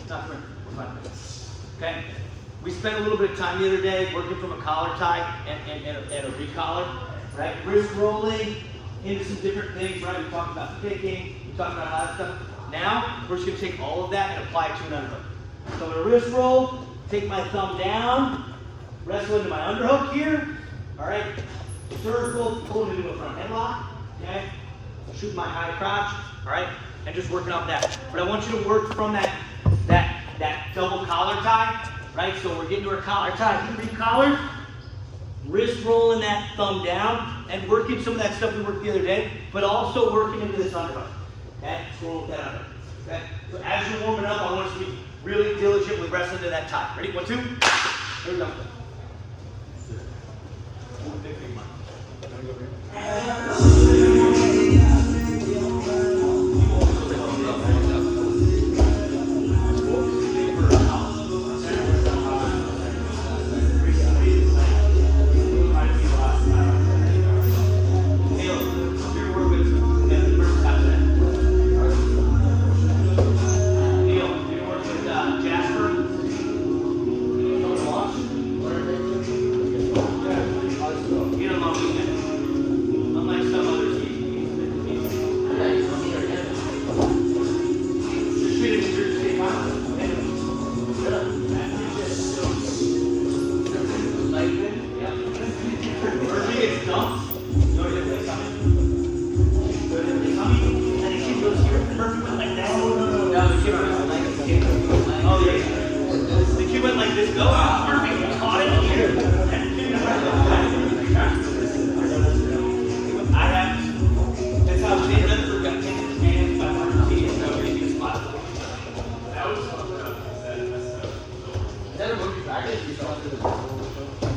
Not for we're fine. Okay? We spent a little bit of time the other day working from a collar tie and a recollar, right? Wrist rolling into some different things, right? We talked about picking, we talked about all that stuff. Now, we're just gonna take all of that and apply it to an underhook. So I'm gonna wrist roll, take my thumb down, wrestle into my underhook here, all right? Circle, pull it into a front headlock, okay? Shoot my high crotch, all right? And just working off that. But I want you to work from that double collar tie, right? So we're getting to our collar tie, re-collar, wrist rolling that thumb down, and working some of that stuff we worked the other day, but also working into this underhook. Okay? Roll with that underhook. Okay? So as you're warming up, I want us to be really diligent with wrestling to that tie. Ready? 1, 2. Here we go.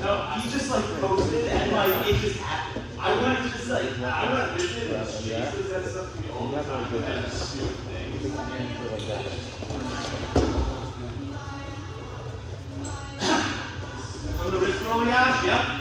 No, he just like posted and like it just happened. I want to just like I want to visit and Jesus that stuff to me all the time. That stupid thing. From the wrist roll, yeah? Yep.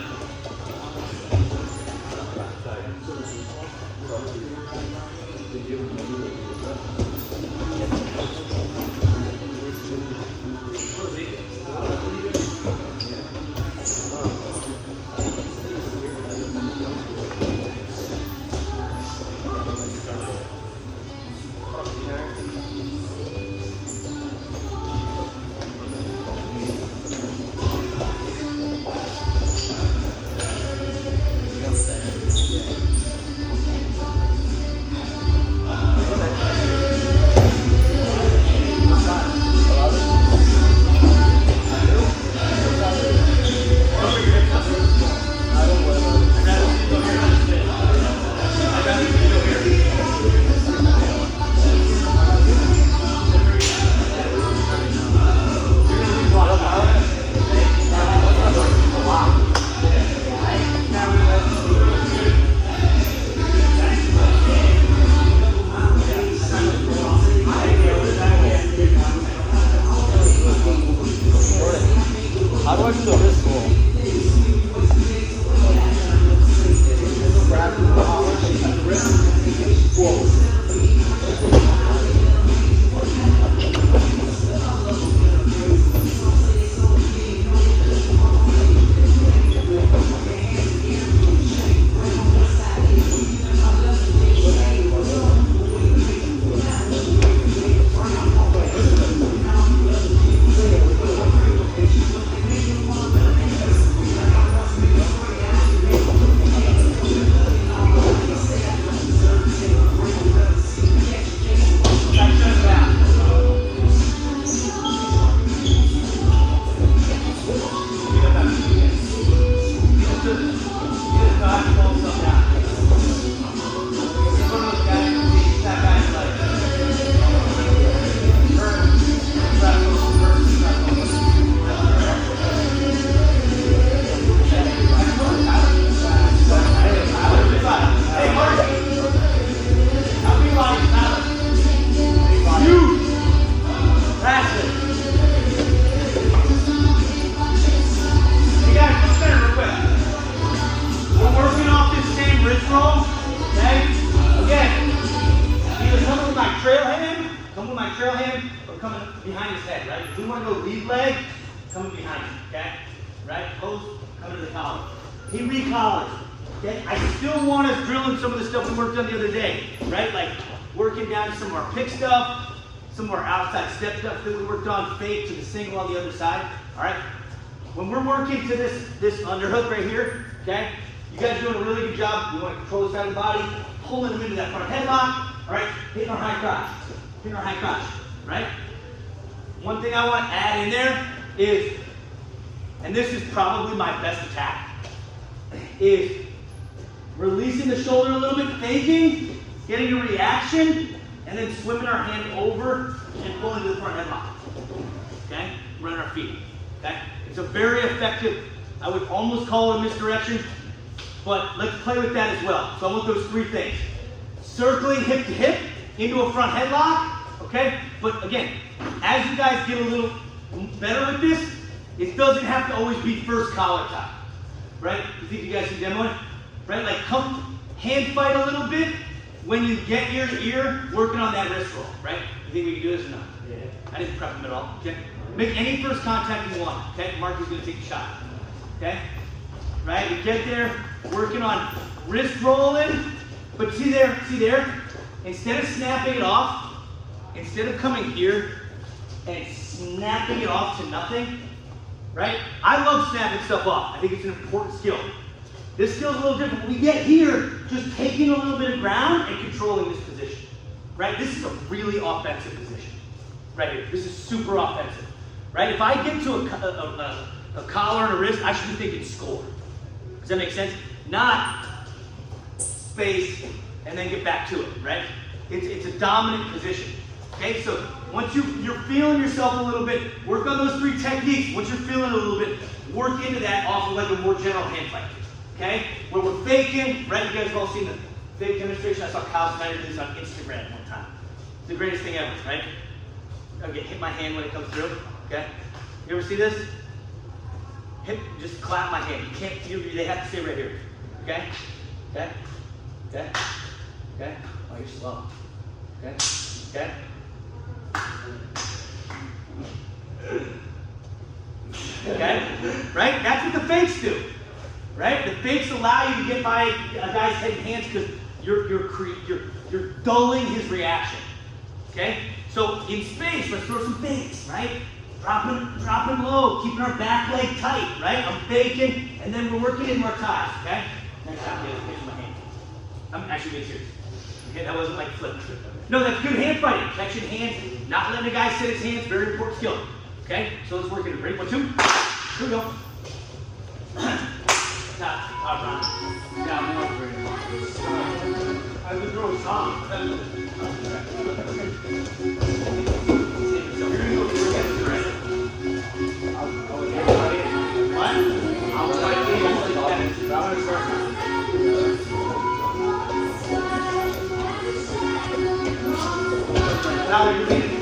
coming behind his head, right? If we want to go lead leg, coming behind him, okay? Right? Post, coming to the collar. He recollars, okay? I still want us drilling some of the stuff we worked on the other day, right? Like working down some of our pick stuff, some of our outside step stuff that we worked on, fake to the single on the other side, all right? When we're working to this underhook right here, okay? You guys are doing a really good job. We want to control the side of the body, pulling them into that front headlock, all right? Hitting our high crotch, right? One thing I want to add in there is, and this is probably my best attack, is releasing the shoulder a little bit, faking, getting a reaction, and then swimming our hand over and pulling to the front headlock, okay? Running our feet, okay? It's a very effective, I would almost call it a misdirection, but let's play with that as well. So I want those three things. Circling hip to hip into a front headlock, okay? But again, as you guys get a little better with this, it doesn't have to always be first collar tie, right? You think you guys can demo it? Right? Like come hand fight a little bit when you get ear to ear working on that wrist roll, right? You think we can do this or not? Yeah. I didn't prep him at all, okay? Make any first contact you want, okay? Mark is gonna take a shot, okay? Right, we get there, working on wrist rolling, but see there, instead of snapping it off, instead of coming here and snapping it off to nothing, right? I love snapping stuff off. I think it's an important skill. This skill's a little different. We get here, just taking a little bit of ground and controlling this position, right? This is a really offensive position, right here. This is super offensive, right? If I get to a collar and a wrist, I should be thinking score. Does that make sense? Not space and then get back to it, right? It's a dominant position. Okay, so once you're feeling yourself a little bit, work on those three techniques. Once you're feeling a little bit, work into that off of like a more general hand fight. Okay? Where we're faking, right? You guys have all seen the fake demonstration. I saw Kyle Snyder do this on Instagram one time. It's the greatest thing ever, right? Okay, hit my hand when it comes through. Okay? You ever see this? Just clap my hand. You can't, they have to stay right here. Okay? Okay? Okay? Okay? Oh, you're slow. Okay? Okay? Okay? Right? That's what the fakes do. Right? The fakes allow you to get by a guy's head and hands because you're dulling his reaction. Okay? So in space, let's throw some fakes, right? Dropping low, keeping our back leg tight, right? I'm faking, and then we're working into our ties, okay? Next time, here's my hand. I'm actually being serious. Okay, that wasn't like flip. No, that's good hand fighting. Catching hands, not letting a guy sit his hands, very important skill. Okay, so let's work it. Ready? 1, 2. Here we go. Top round. Down one. I would throw a song. Now you're leading.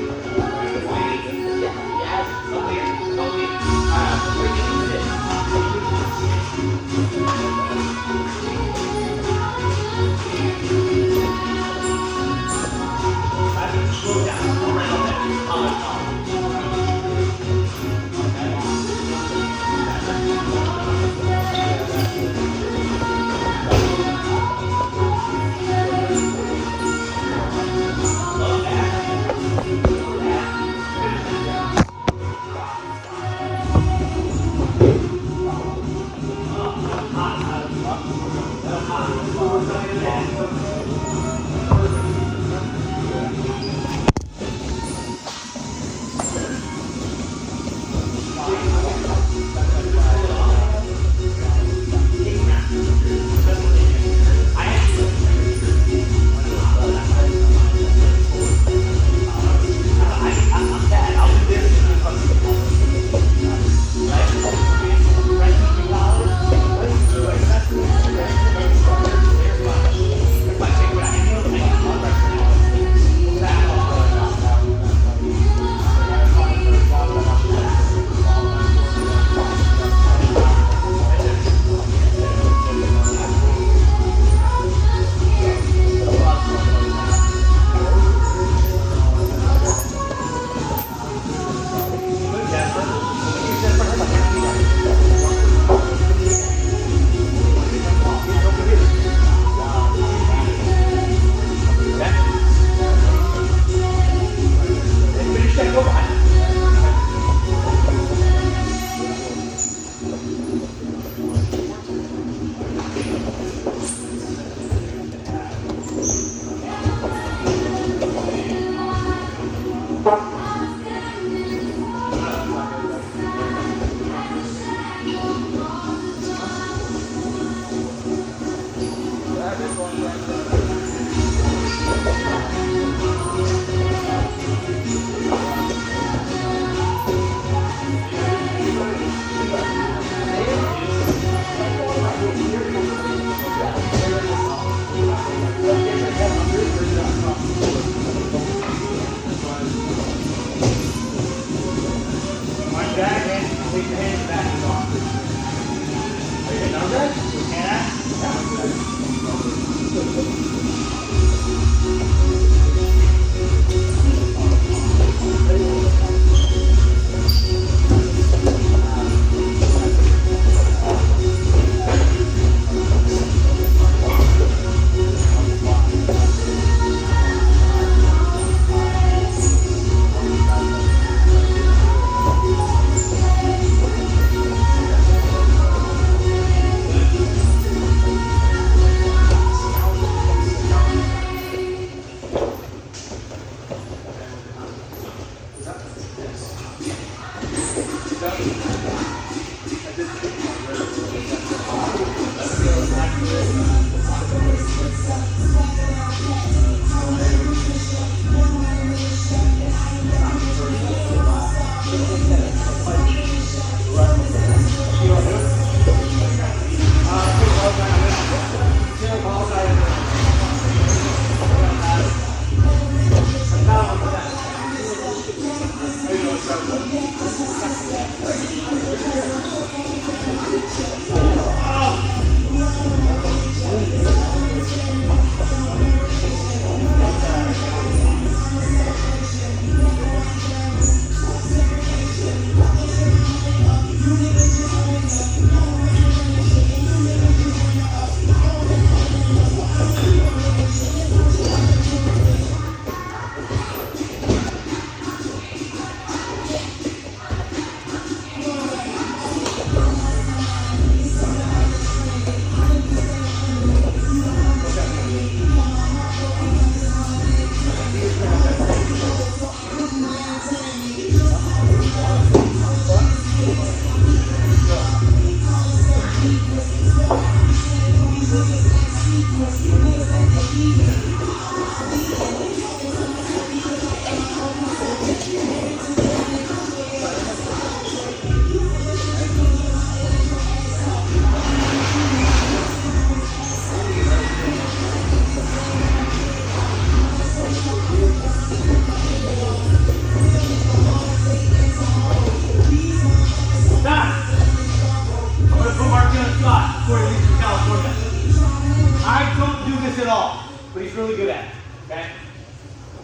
But he's really good at it, okay?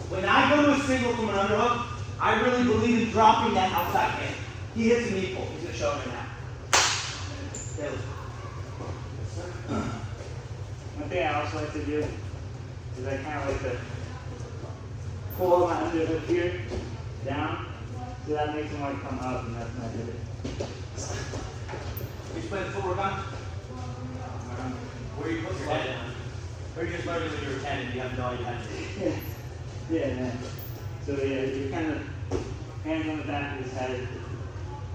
When I go to a single from an underhook, I really believe in dropping that outside hand. He hits an equal. He's going to show it right now. One thing I also like to do is I kind of like to pull my underhook here down, so that makes him want to come up, and that's my favorite. You just playing footwork on? Where you put your head down? Or you just learning when you were 10 and you have no idea how to do it? Yeah, man. So yeah, you kind of hands on the back of his head,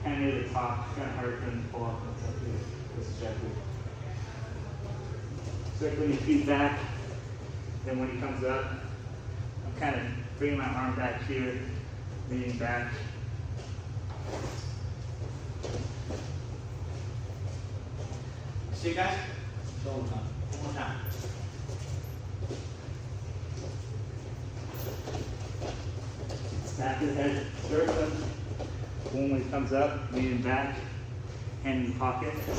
kind of near the top, kind of hard for him to pull up and stuff here. This is Jeffrey. Circling your feet back, then when he comes up, I'm kind of bringing my arm back here, leaning back. See you guys? One more time. Back of the head, circle. Boom, when he comes up, leaning back, hand in the pocket. So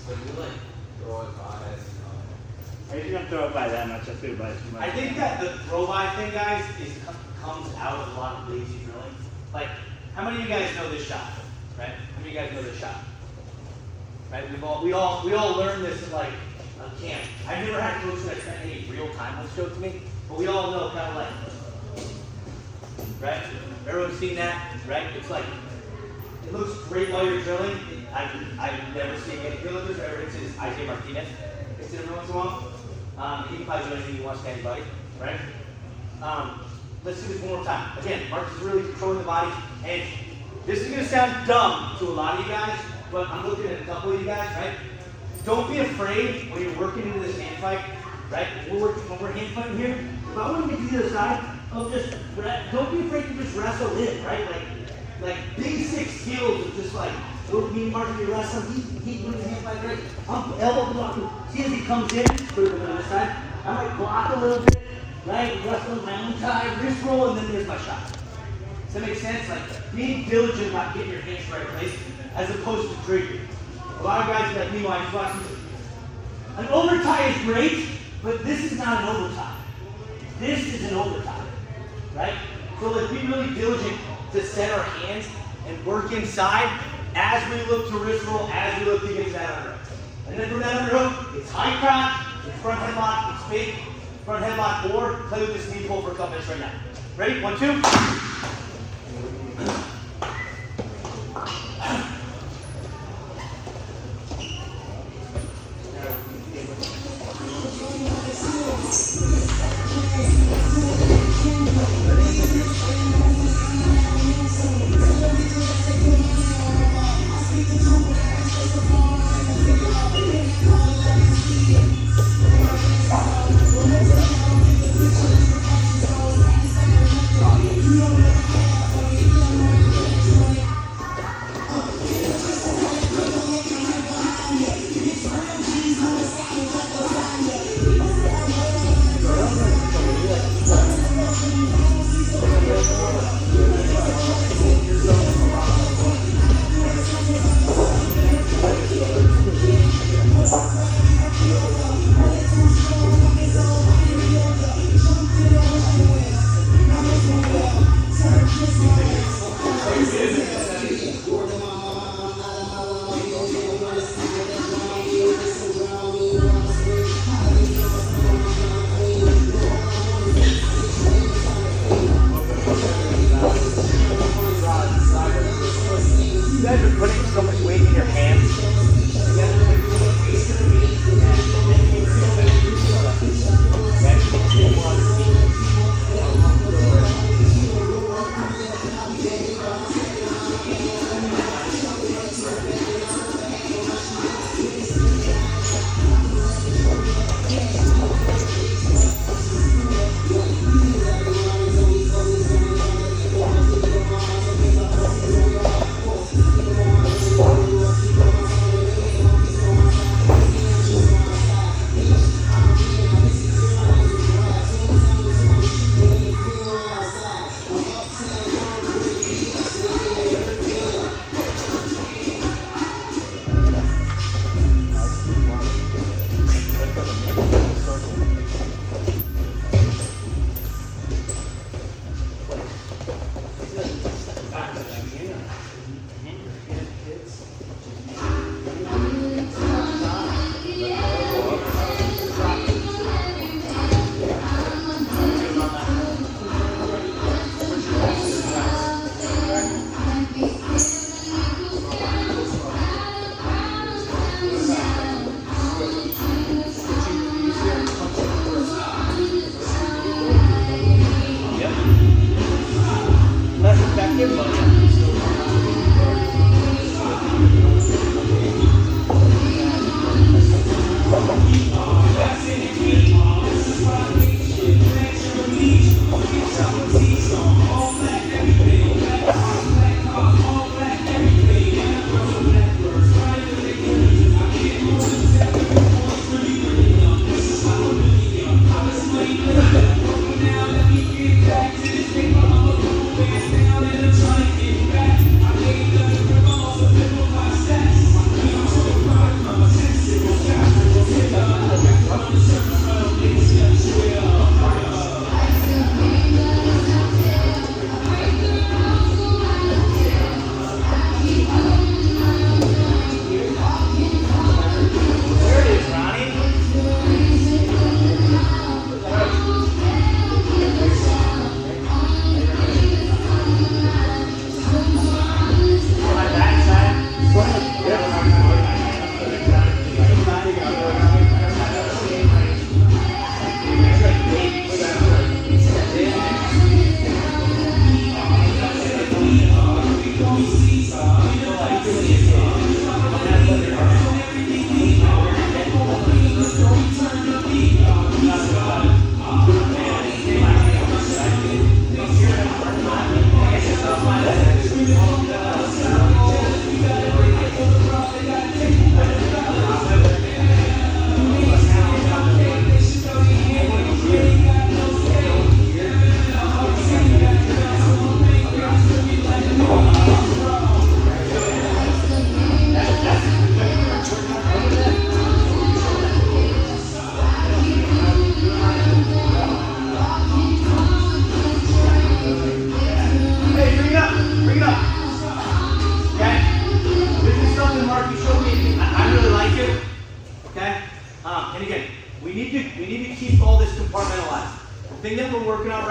you like throw it by I usually don't throw it by that much, I throw it by too much. I think that the throw by thing, guys, comes out of a lot of lazy drilling. Like, how many of you guys know this shot? Right? How many of you guys know this shot? Right? We all learned this at like a camp. I've never had a coach that spent any real time on this show to me, but we all know kind of like, right? Everyone's seen that, right? It's like, it looks great while you're drilling. I've never seen any drillers. It's Isaiah Martinez. It's every once in a while. He can probably do anything he wants to anybody, right? Let's do this one more time. Again, Marcus is really controlling the body, and this is gonna sound dumb to a lot of you guys, but I'm looking at a couple of you guys, right? Don't be afraid when you're working into this hand fight, right? When we're hand fighting here, if I want to get to the other side, don't be afraid to just wrestle in, right? Like basic skills of just like, me and Mark, you're wrestling, he's doing the hand fight, right? I'm elbow blocking. See as he comes in, put it on the other side. I might block a little bit, right? Wrestling my own tie, wrist roll, and then there's my shot. Does that make sense? Like, being diligent about getting your hands right place, as opposed to triggering. A lot of guys like me, when I'm watching, an overtie is great, but this is not an overtie. This is an overtie, right? So let's be really diligent to set our hands and work inside as we look to wrist roll, as we look to get to that underhook. And then from that underhook, it's high crotch, it's front headlock, it's fake front headlock, or play with this knee pull for a couple minutes right now. Ready? 1, 2.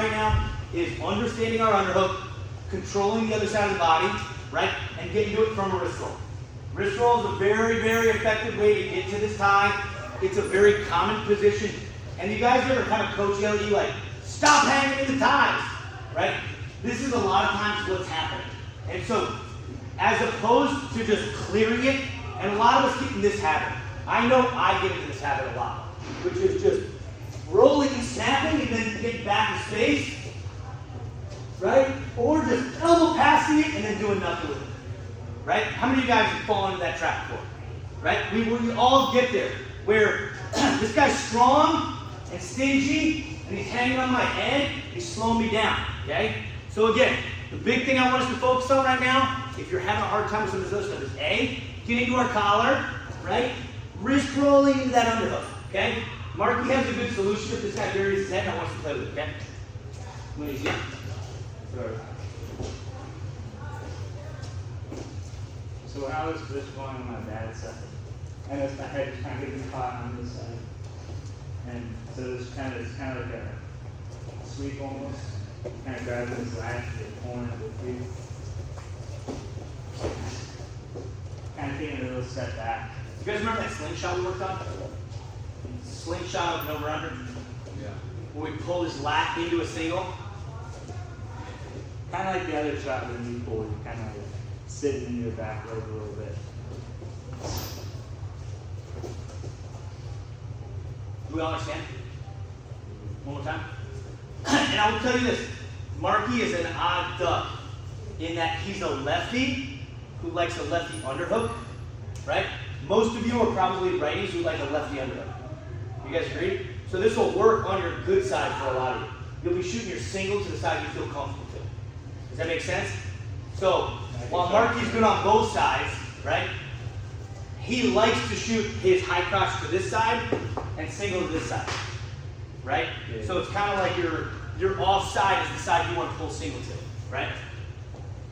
right now is understanding our underhook, controlling the other side of the body, right? And getting to it from a wrist roll. Wrist roll is a very, very effective way to get to this tie. It's a very common position. And you guys ever kind of coach yell at you like, stop hanging in the ties, right? This is a lot of times what's happening. And so, as opposed to just clearing it, and a lot of us get in this habit. I know I get into this habit a lot, which is just rolling and snapping and then getting back in space, right? Or just elbow passing it and then doing nothing with it, right? How many of you guys have fallen into that trap before, right? We all get there, where this guy's strong and stingy, and he's hanging on my head, he's slowing me down, okay? So again, the big thing I want us to focus on right now, if you're having a hard time with some of this other stuff, is A, getting to our collar, right? Wrist rolling into that underhook, okay? Marky has a good solution if this guy buries his head and I want us to play with it, okay? When he's here. So when I was first going on my dad's side, I noticed my head was kind of getting caught on this side. And so it's kind of like a sweep almost. Kind of grabbing his lash, get pulling it with you. Kind of taking a little step back. You guys remember that slingshot we worked on? Slingshot of an over-under? Yeah. Where we pull his lat into a single? Kind of like the other shot when you pull, you kind of like sitting in your back leg a little bit. Do we all understand? One more time. And I will tell you this, Marky is an odd duck in that he's a lefty who likes a lefty underhook, right? Most of you are probably righties who like a lefty underhook. You guys agree? So this will work on your good side for a lot of you. You'll be shooting your single to the side you feel comfortable to. Does that make sense? So while Marky's good on both sides, right? He likes to shoot his high crotch to this side and single to this side, right? Yeah. So it's kind of like your off side is the side you want to pull single to, right?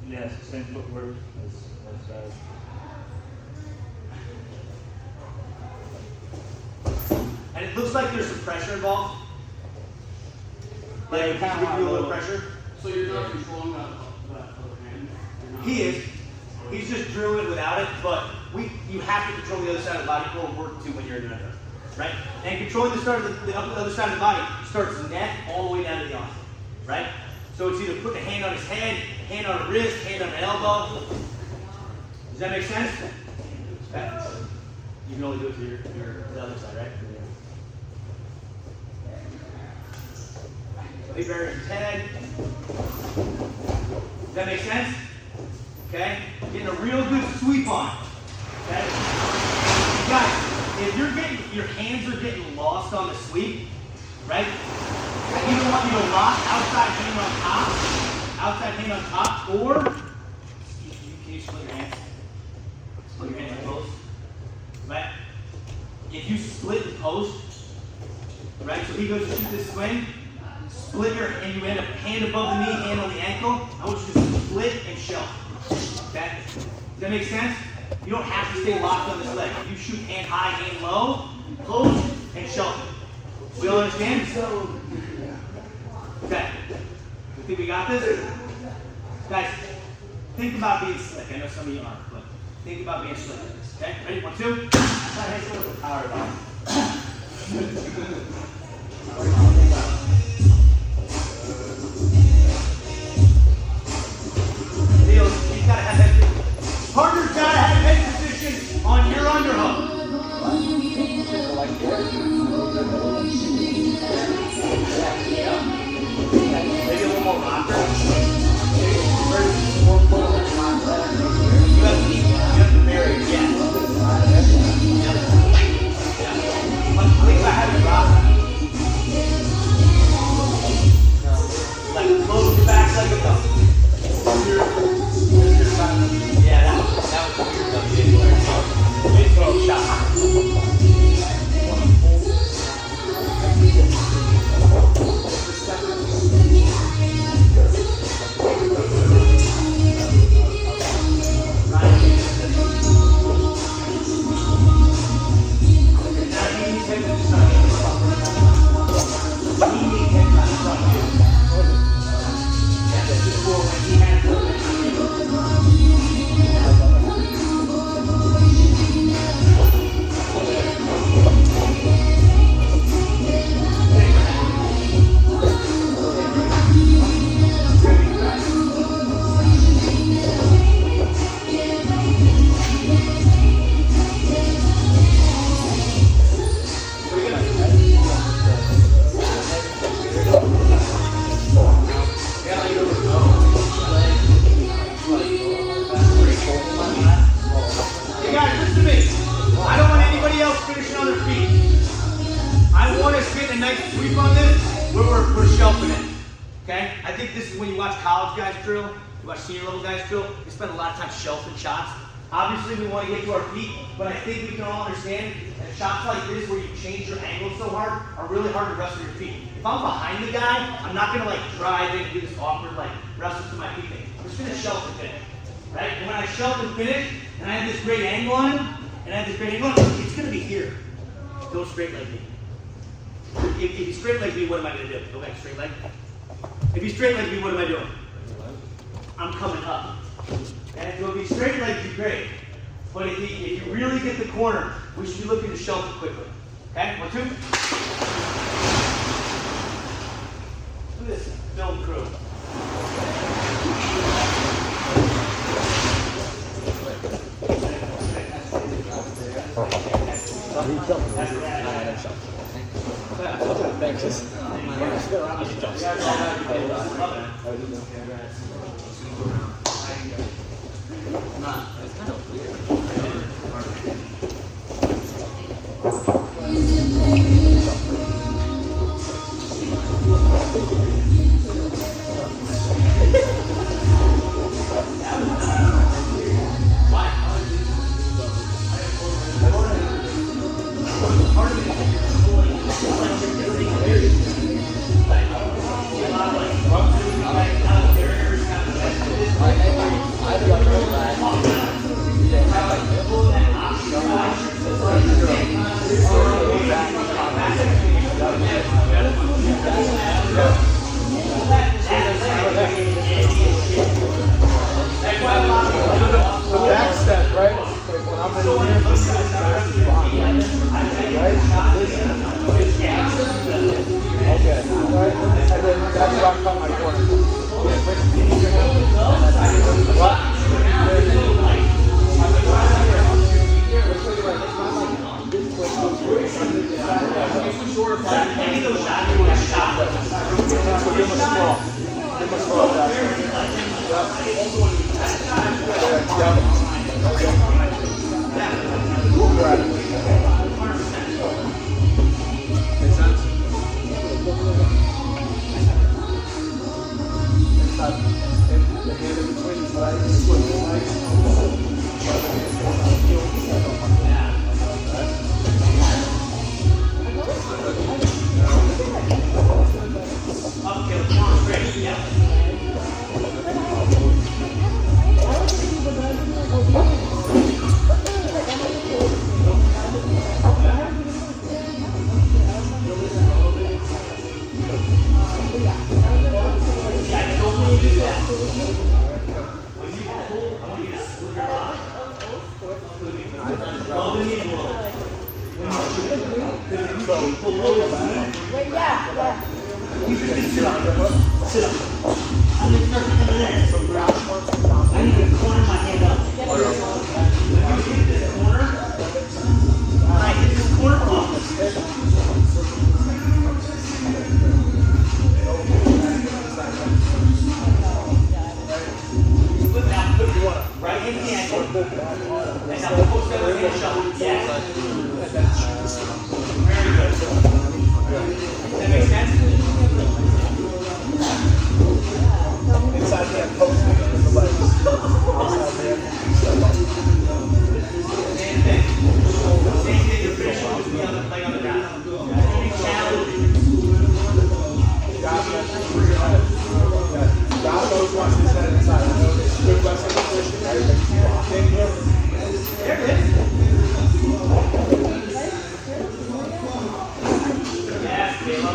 Yes, same footwork as And it looks like there's some pressure involved. Like, Yeah, you kinda can want do a a little little- pressure. So you're not controlling that other hand? You're not- He is. He's just drilling it without it, but you have to control the other side of the body or work to when you're in the underhook, right? And controlling the start of the other side of the body starts neck all the way down to the arm, right? So it's either putting a hand on his head, hand on a wrist, hand on an elbow. Does that make sense? Okay. You can only do it to the other side, right? So he buries his head. Does that make sense? Okay? Getting a real good sweep on it. Okay? Guys, if your hands are getting lost on the sweep, right? I either want you to lock outside hand on top, or can you split your hands? Split your hands in post. Right? If you split the post, right? So he goes to shoot this swing, split and you end up hand above the knee, hand on the ankle. I want you to split and shelf. Okay? Does that make sense? You don't have to stay locked on this leg. If you shoot hand high, hand low, post and shelf it. We all understand? Okay. You think we got this? Guys, think about being slick. I know some of you aren't, but think about being slick like this. Okay? Ready? 1, 2. That's a power ball. He's gotta have that. Partner's gotta have head position on your underhook. Maybe a little more rocker. You have to vary it, yeah. I think if I had a rocker, like close your back like a cup. Yeah, that was weird though. You didn't throw a shot. drill, you watch senior level guys drill, they spend a lot of time shelfing shots. Obviously, we want to get to our feet, but I think we can all understand that shots like this, where you change your angle so hard, are really hard to wrestle your feet. If I'm behind the guy, I'm not going to like drive in and do this awkward like wrestle to my feet thing. I'm just going to shelf and finish, right? And when I shelf and finish, and I have this great angle on him, it's going to be here. Don't straight leg me. If you straight leg me, what am I going to do? Go back straight leg. If you straight leg me, what am I doing? I'm coming up. And so if he straight legs you, great. But if you really get the corner, we should be looking to shelf it quickly. Okay, 1, 2. Look at this film crew.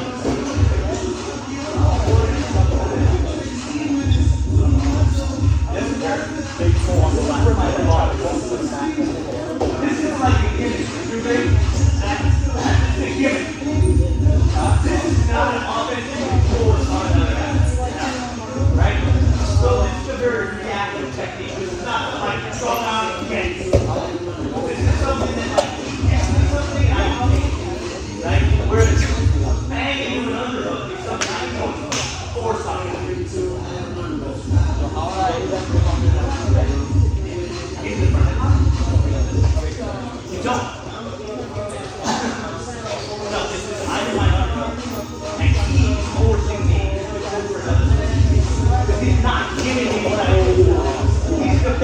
Caleb.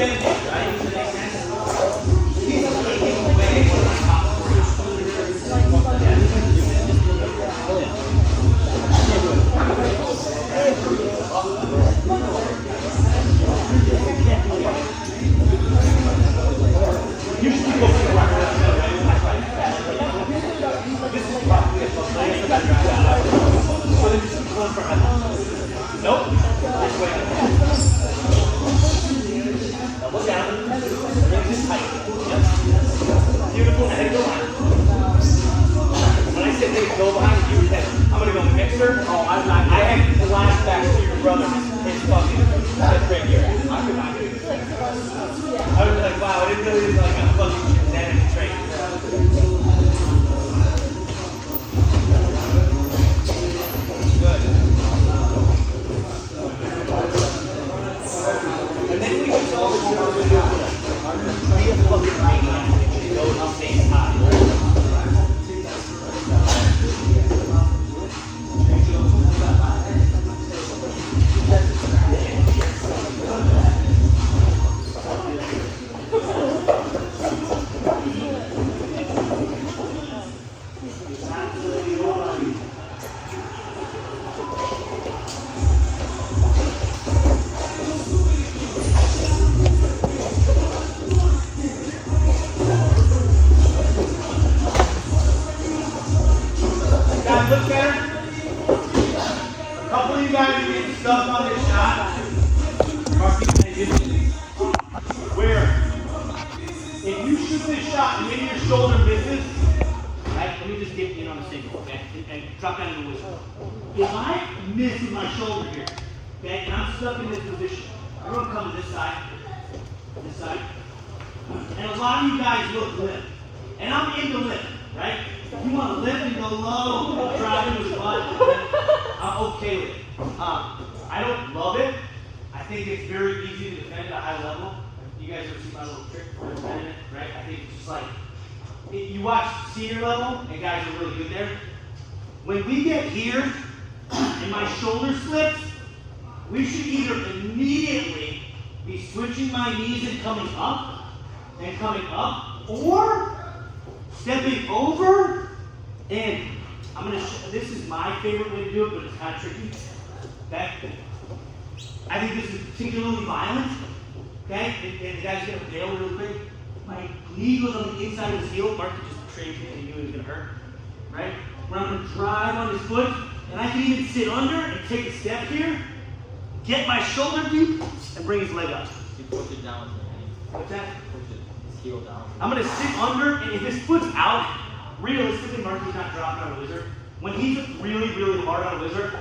benefit, right? Does that make sense? He's taking away one of my top Nope. This way. Now look down. Bring this tight. Yep. Beautiful. Now head go behind. When I said hey, go behind, you said I'm gonna go mixer. Oh, I'm not. I have flashbacks to your brother. His fucking fifth grade year. I could not do this. I was like, wow, I didn't know he was like a fucking genetic trait. Look better. A couple of you guys are getting stuck on this shot. Where if you shoot this shot and maybe your shoulder misses, right? Let me just get in on a single, okay? And drop down in the whistle. If I miss with my shoulder here, okay, and I'm stuck in this position, everyone come to this side, and a lot of you guys look limp, and I'm into limp, right? If you want to lift and go low and drive into his butt, I'm okay with it. I don't love it. I think it's very easy to defend at a high level. You guys ever see my little trick for defending it, right? I think it's just like, you watch senior level, and guys are really good there. When we get here, and my shoulder slips, we should either immediately be switching my knees and coming up, or stepping over, and I'm gonna this is my favorite way to do it, but it's kind of tricky. Okay? I think this is particularly violent. Okay? And the guy's gonna bail really quick. My knee goes on the inside of his heel. Mark could just trade me and he knew he was gonna hurt. Right? Where I'm gonna drive on his foot, and I can even sit under and take a step here, get my shoulder deep, and bring his leg up. You push it down with your knee. What's that? Push his heel down. I'm gonna sit under, and if his foot's out, realistically, Marky's not dropping on a whizzer. When he's really, really hard on a whizzer,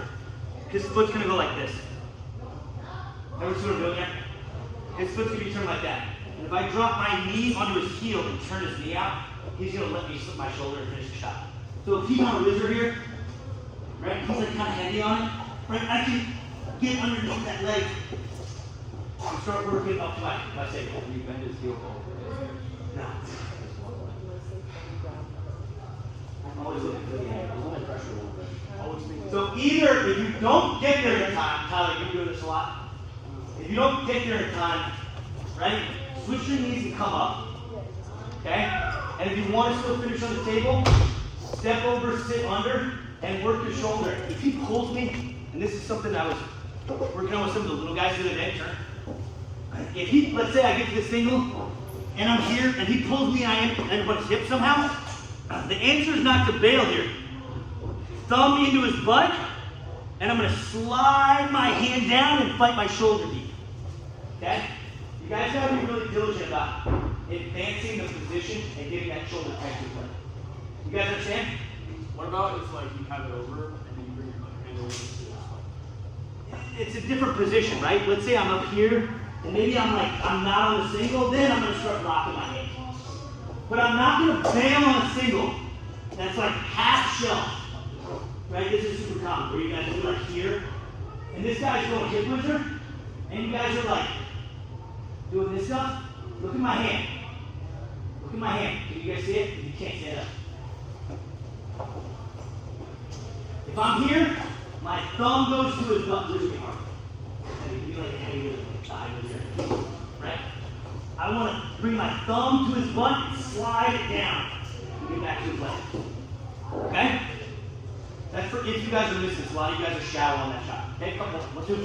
his foot's gonna go like this. Ever see what I'm doing there? His foot's gonna be turned like that. And if I drop my knee onto his heel and turn his knee out, he's gonna let me slip my shoulder and finish the shot. So if he's on a whizzer here, right, he's like kind of heavy on it, right, I can get underneath that leg and start working up to my sacrum. You bend his heel over. No. I'm always looking for the angle. So either if you don't get there in time, Tyler, you're doing this a lot. If you don't get there in time, right, switch your knees and come up. Okay? And if you want to still finish on the table, step over, sit under, and work your shoulder. If he pulls me, and this is something I was working on with some of the little guys the other day, if he, let's say I get to the single, and I'm here, and he pulls me, and I end up hip somehow, the answer is not to bail here. Thumb into his butt, and I'm going to slide my hand down and fight my shoulder deep. Okay? You guys got to be really diligent about advancing the position and getting that shoulder tight to the butt. You guys understand? What about if like you have it over and then you bring your hand over to the It's a different position, right? Let's say I'm up here, and maybe I'm not on the single, then I'm going to start locking my hand. But I'm not going to bail on a single that's like half shelf. Right? This is super common, where you guys do like here, and this guy's going hip whizzer, and you guys are like doing this stuff. Look at my hand. Look at my hand. Can you guys see it? You can't see it up. If I'm here, my thumb goes to his butt really hard. And you like a heavy whizzer, thigh whizzer. Right? I want to bring my thumb to his butt and slide it down. Get back to his leg. Okay? That's for if you guys are missing. A lot of you guys are shallow on that shot. Okay, come on, 1, 2. The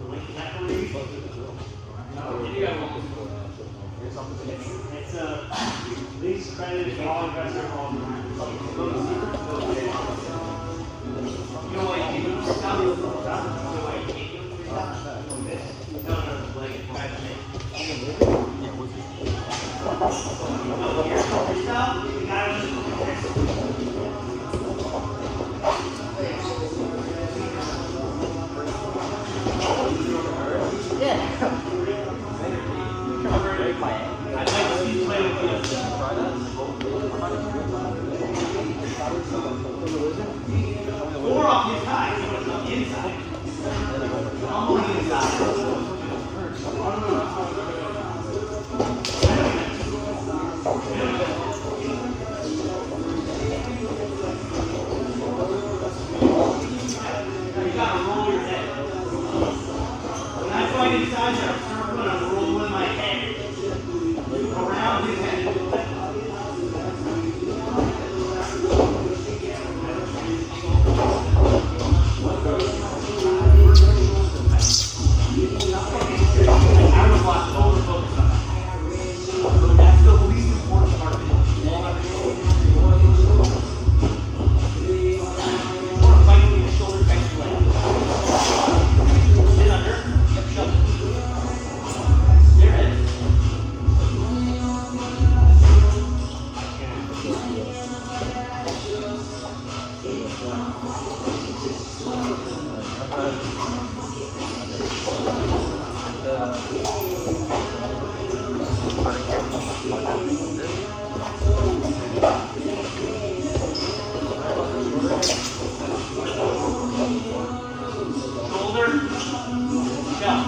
length of that for you? It's least credited all aggressive all the time. You know why you can't do it? Stop. You know why you can't do it? No, the leg is back to me. Oh, here, stop. The guy was I'd like to see you play with you. Or off his high, so it's on the inside. I'm on the inside. You gotta roll your head. When I fight inside there, I'm gonna roll in my head. Around his head. I would watch over focus on that. That's the least important part of it. Or fight with your shoulder against your leg. Sit under. Yep, shove it. There it is. Shoulder, jump.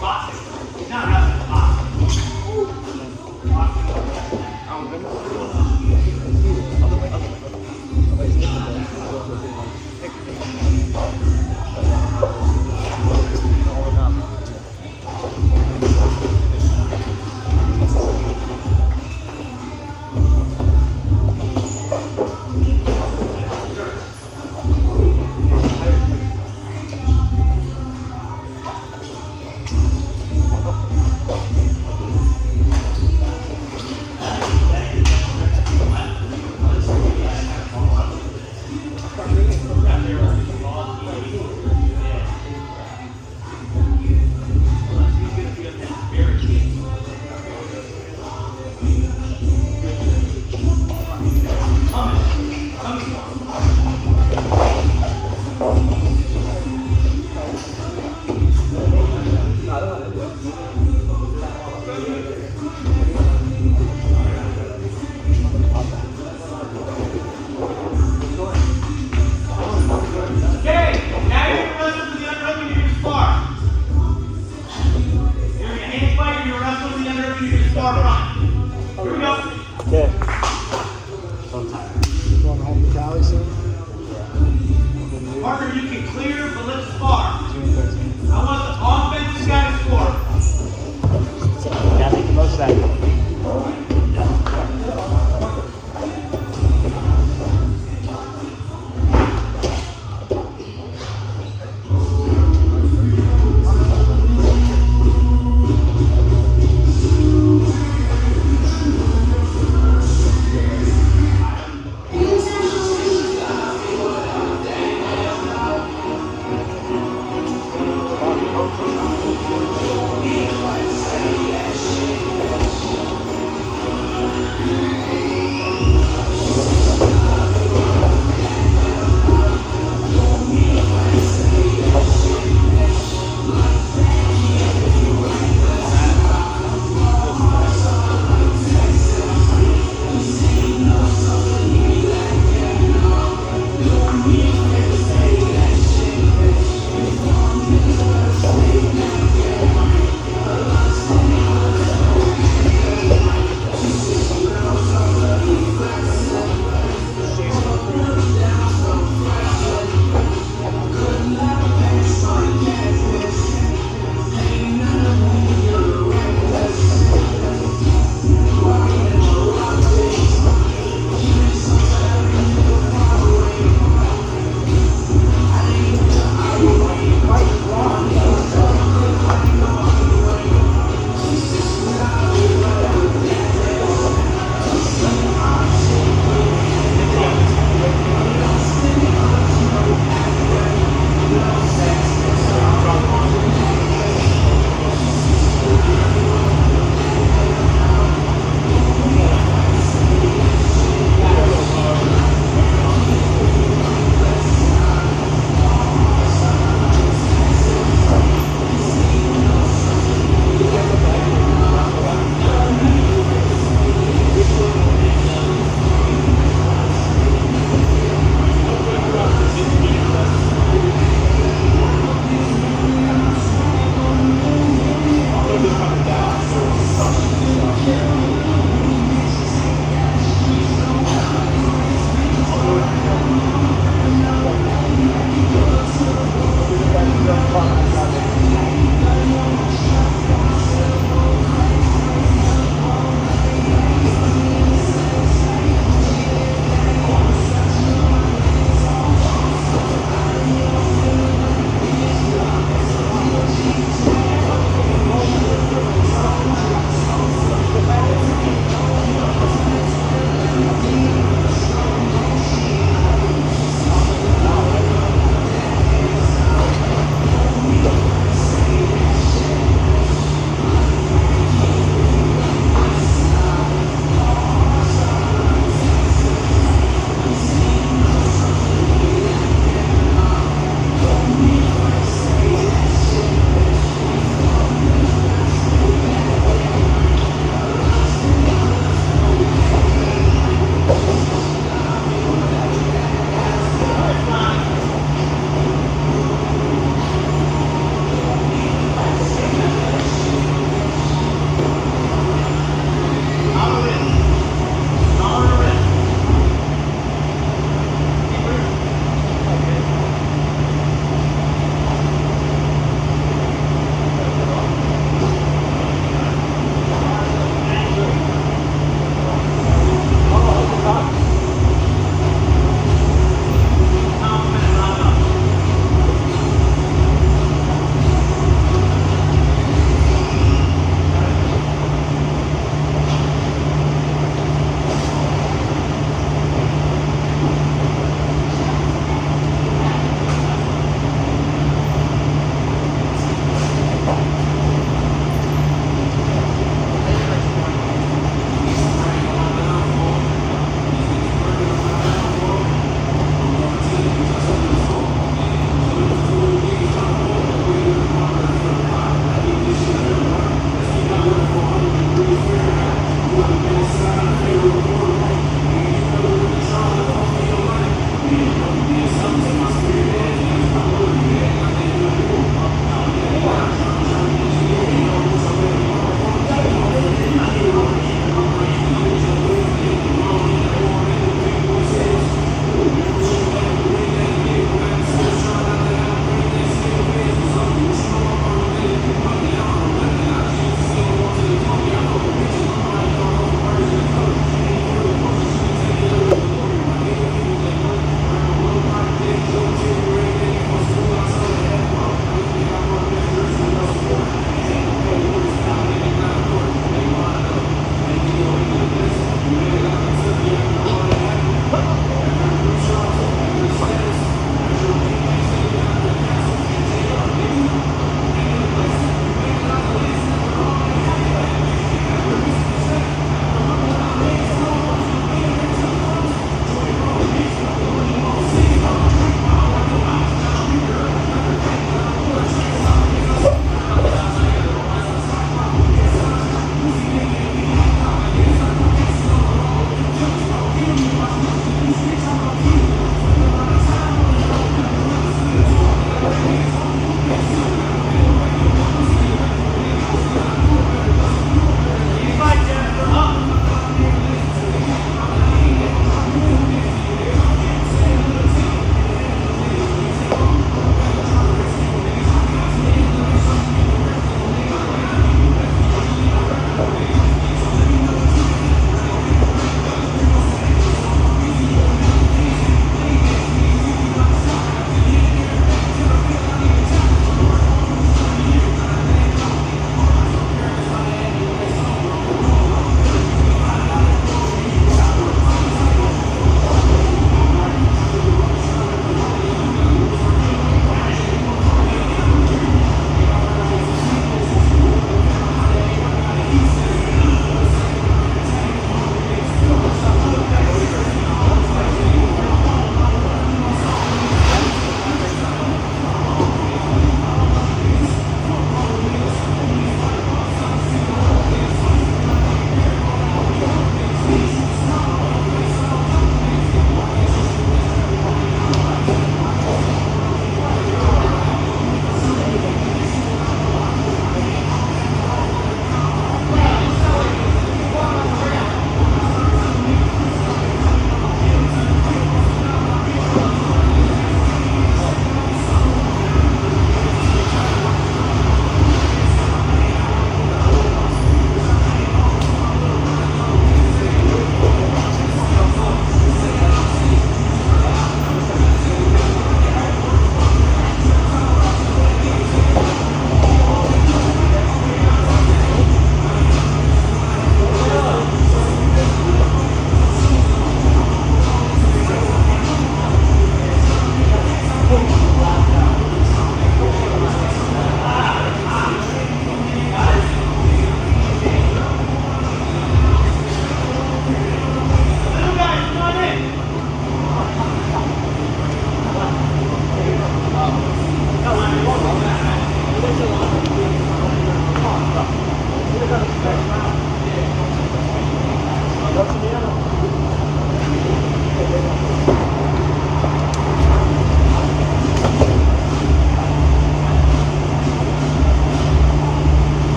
Boxing. Arthur, you can clear, but let's talk.